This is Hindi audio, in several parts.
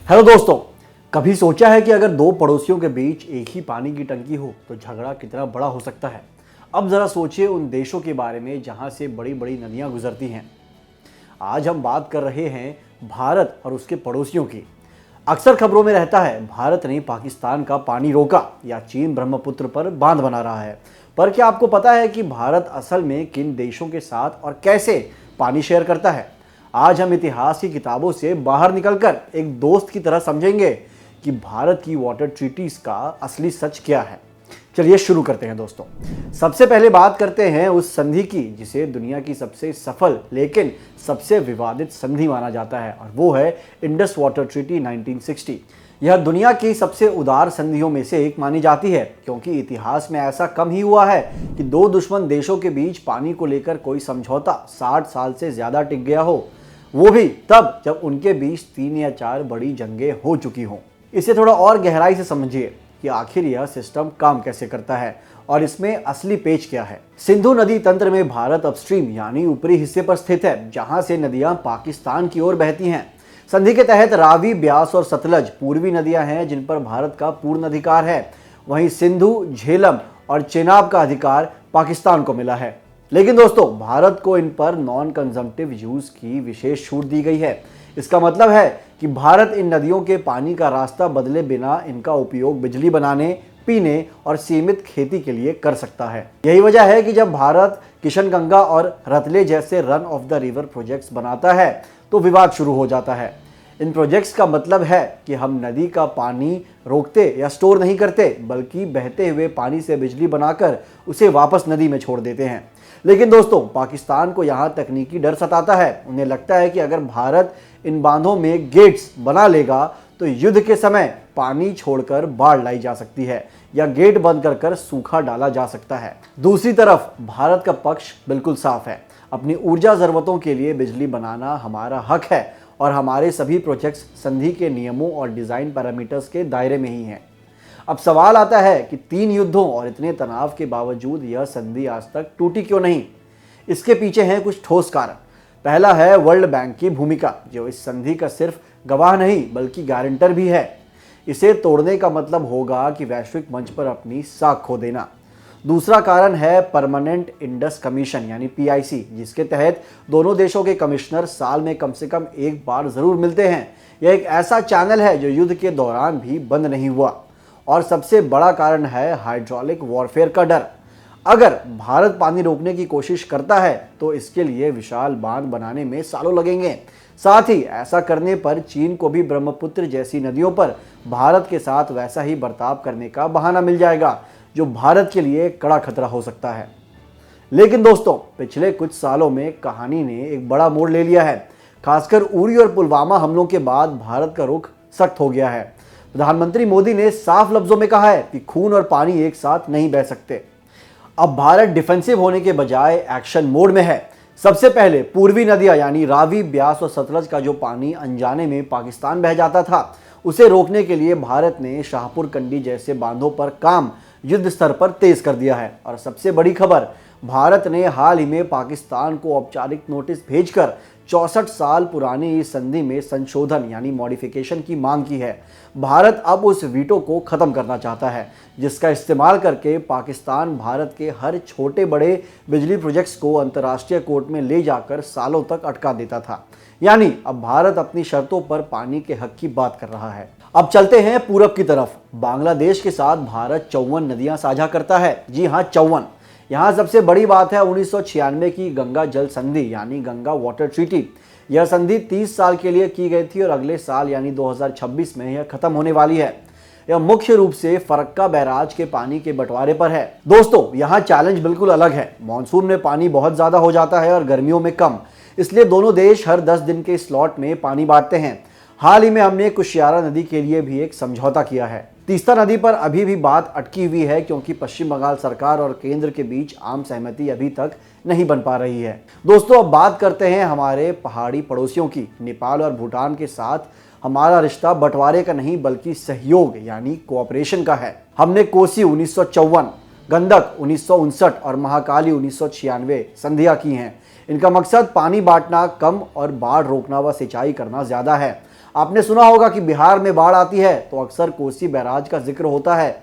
हेलो दोस्तों, कभी सोचा है कि अगर दो पड़ोसियों के बीच एक ही पानी की टंकी हो तो झगड़ा कितना बड़ा हो सकता है। अब जरा सोचिए उन देशों के बारे में जहां से बड़ी बड़ी नदियां गुजरती हैं। आज हम बात कर रहे हैं भारत और उसके पड़ोसियों की। अक्सर खबरों में रहता है भारत ने पाकिस्तान का पानी रोका या चीन ब्रह्मपुत्र पर बांध बना रहा है। पर क्या आपको पता है कि भारत असल में किन देशों के साथ और कैसे पानी शेयर करता है? आज हम इतिहास की किताबों से बाहर निकलकर एक दोस्त की तरह समझेंगे कि भारत की वाटर ट्रीटीज का असली सच क्या है। चलिए शुरू करते हैं दोस्तों। सबसे पहले बात करते हैं उस संधि की जिसे दुनिया की सबसे सफल लेकिन सबसे विवादित संधि माना जाता है, और वो है इंडस वाटर ट्रीटी 1960। यह दुनिया की सबसे उदार संधियों में से एक मानी जाती है क्योंकि इतिहास में ऐसा कम ही हुआ है कि दो दुश्मन देशों के बीच पानी को लेकर कोई समझौता 60 साल से ज्यादा टिक गया हो, वो भी तब जब उनके बीच 3 या 4 बड़ी जंगें हो चुकी हों। इसे थोड़ा और गहराई से समझिए कि आखिर यह सिस्टम काम कैसे करता है और इसमें असली पेच क्या है। सिंधु नदी तंत्र में भारत अपस्ट्रीम यानी ऊपरी हिस्से पर स्थित है, जहां से नदियां पाकिस्तान की ओर बहती हैं। संधि के तहत रावी, ब्यास और सतलज पूर्वी नदियां हैं जिन पर भारत का पूर्ण अधिकार है। वहीं सिंधु, झेलम और चेनाब का अधिकार पाकिस्तान को मिला है। लेकिन दोस्तों, भारत को इन पर नॉन कंजम्पटिव यूज की विशेष छूट दी गई है। इसका मतलब है कि भारत इन नदियों के पानी का रास्ता बदले बिना इनका उपयोग बिजली बनाने, पीने और सीमित खेती के लिए कर सकता है। यही वजह है कि जब भारत किशनगंगा और रतले जैसे run of the river projects बनाता है तो विवाद शुरू हो जाता है। इन प्रोजेक्ट्स का मतलब है कि हम नदी का पानी रोकते या स्टोर नहीं करते, बल्कि बहते हुए पानी से बिजली बनाकर उसे वापस नदी में छोड़ देते हैं। लेकिन दोस्तों, पाकिस्तान को यहाँ तकनीकी डर सताता है। उन्हें लगता है कि अगर भारत इन बांधों में गेट्स बना लेगा तो युद्ध के समय पानी छोड़कर बाढ़ लाई जा सकती है या गेट बंद कर सूखा डाला जा सकता है। दूसरी तरफ भारत का पक्ष बिल्कुल साफ है। अपनी ऊर्जा जरूरतों के लिए बिजली बनाना हमारा हक है और हमारे सभी प्रोजेक्ट्स संधि के नियमों और डिजाइन पैरामीटर्स के दायरे में ही हैं। अब सवाल आता है कि 3 युद्धों और इतने तनाव के बावजूद यह संधि आज तक टूटी क्यों नहीं? इसके पीछे हैं कुछ ठोस कारण। पहला है वर्ल्ड बैंक की भूमिका, जो इस संधि का सिर्फ गवाह नहीं बल्कि गारंटर भी है। इसे तोड़ने का मतलब होगा कि वैश्विक मंच पर अपनी साख खो देना। दूसरा कारण है परमानेंट इंडस कमीशन यानी PIC, जिसके तहत दोनों देशों के कमिश्नर साल में कम से कम एक बार जरूर मिलते हैं। यह एक ऐसा चैनल है जो युद्ध के दौरान भी बंद नहीं हुआ। और सबसे बड़ा कारण है हाइड्रोलिक वॉरफेयर का डर। अगर भारत पानी रोकने की कोशिश करता है तो इसके लिए विशाल बांध बनाने में सालों लगेंगे। साथ ही ऐसा करने पर चीन को भी ब्रह्मपुत्र जैसी नदियों पर भारत के साथ वैसा ही बर्ताव करने का बहाना मिल जाएगा, जो भारत के लिए कड़ा खतरा हो सकता है। लेकिन दोस्तों, पिछले कुछ सालों में कहानी ने एक बड़ा मोड़ ले लिया है। खासकर उरी और पुलवामा हमलों के बाद भारत का रुख सख्त हो गया है। प्रधानमंत्री मोदी ने साफ लफ्जों में कहा है कि खून और पानी एक साथ नहीं बह सकते। अब भारत डिफेंसिव होने के बजाय एक्शन मोड में है। सबसे पहले पूर्वी नदियां यानी रावी, ब्यास और सतलज का जो पानी अनजाने में पाकिस्तान बह जाता था, उसे रोकने के लिए भारत ने शाहपुर कंडी जैसे बांधों पर काम युद्ध स्तर पर तेज कर दिया है। और सबसे बड़ी खबर, भारत ने हाल ही में पाकिस्तान को औपचारिक नोटिस भेजकर 64 साल पुरानी इस संधि में संशोधन यानी मॉडिफिकेशन की मांग की है। भारत अब उस वीटो को खत्म करना चाहता है, जिसका इस्तेमाल करके पाकिस्तान भारत के हर छोटे बड़े बिजली प्रोजेक्ट्स को अंतर्राष्ट्रीय कोर्ट में ले जाकर सालों तक अटका देता था। यानी अब भारत अपनी शर्तों पर पानी के हक की बात कर रहा है। अब चलते हैं पूरब की तरफ। बांग्लादेश के साथ भारत 54 नदियां साझा करता है। जी हाँ, 54। यहाँ सबसे बड़ी बात है 1996 की गंगा जल संधि यानी गंगा वाटर ट्रीटी। यह संधि 30 साल के लिए की गई थी और अगले साल यानी 2026 में यह खत्म होने वाली है। यह मुख्य रूप से फरक्का बैराज के पानी के बंटवारे पर है। दोस्तों, यहाँ चैलेंज बिल्कुल अलग है। मानसून में पानी बहुत ज्यादा हो जाता है और गर्मियों में कम, इसलिए दोनों देश हर 10 दिन के स्लॉट में पानी बांटते हैं। हाल ही में हमने कुशियारा नदी के लिए भी एक समझौता किया है। तीस्ता नदी पर अभी भी बात अटकी हुई है क्योंकि पश्चिम बंगाल सरकार और केंद्र के बीच आम सहमति अभी तक नहीं बन पा रही है। दोस्तों, अब बात करते हैं हमारे पहाड़ी पड़ोसियों की। नेपाल और भूटान के साथ हमारा रिश्ता बंटवारे का नहीं बल्कि सहयोग यानी कोऑपरेशन का है। हमने कोसी 1954, गंडक 1959 और महाकाली 1996 संधियां की हैं। इनका मकसद पानी बांटना कम और बाढ़ रोकना व सिंचाई करना ज्यादा है। आपने सुना होगा कि बिहार में बाढ़ आती है तो अक्सर कोसी बैराज का जिक्र होता है।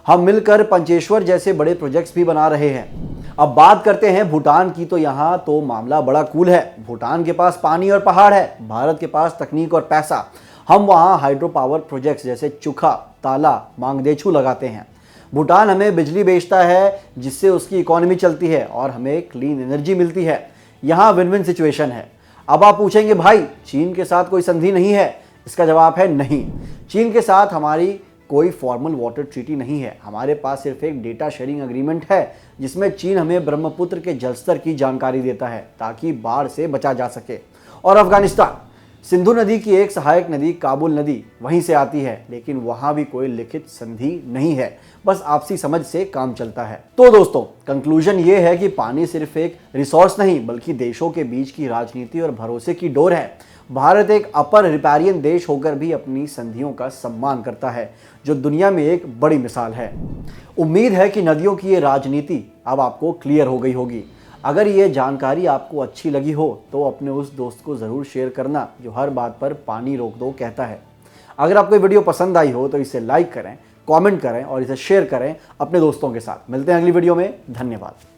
हम मिलकर पंचेश्वर जैसे बड़े प्रोजेक्ट्स भी बना रहे हैं। अब बात करते हैं भूटान की, तो यहाँ तो मामला बड़ा कूल है। भूटान के पास पानी और पहाड़ है, भारत के पास तकनीक और पैसा। हम वहाँ हाइड्रो पावर प्रोजेक्ट्स जैसे चुखा, ताला, मांगदेछू लगाते हैं। भूटान हमें बिजली बेचता है जिससे उसकी इकोनॉमी चलती है और हमें क्लीन एनर्जी मिलती है। यहाँ विन विन सिचुएशन है। अब आप पूछेंगे भाई चीन के साथ कोई संधि नहीं है? इसका जवाब है नहीं। चीन के साथ हमारी कोई फॉर्मल वाटर ट्रीटी नहीं है। हमारे पास सिर्फ एक डेटा शेयरिंग एग्रीमेंट है जिसमें चीन हमें ब्रह्मपुत्र के जलस्तर की जानकारी देता है ताकि बाढ़ से बचा जा सके। और अफगानिस्तान, सिंधु नदी की एक सहायक नदी काबुल नदी वहीं से आती है, लेकिन वहां भी कोई लिखित संधि नहीं है, बस आपसी समझ से काम चलता है। तो दोस्तों कंक्लूजन ये है कि पानी सिर्फ एक रिसोर्स नहीं बल्कि देशों के बीच की राजनीति और भरोसे की डोर है। भारत एक अपर रिपेरियन देश होकर भी अपनी संधियों का सम्मान करता है, जो दुनिया में एक बड़ी मिसाल है। उम्मीद है कि नदियों की ये राजनीति अब आपको क्लियर हो गई होगी। अगर ये जानकारी आपको अच्छी लगी हो तो अपने उस दोस्त को ज़रूर शेयर करना जो हर बात पर पानी रोक दो कहता है। अगर आपको वीडियो पसंद आई हो तो इसे लाइक करें, कमेंट करें और इसे शेयर करें अपने दोस्तों के साथ। मिलते हैं अगली वीडियो में। धन्यवाद।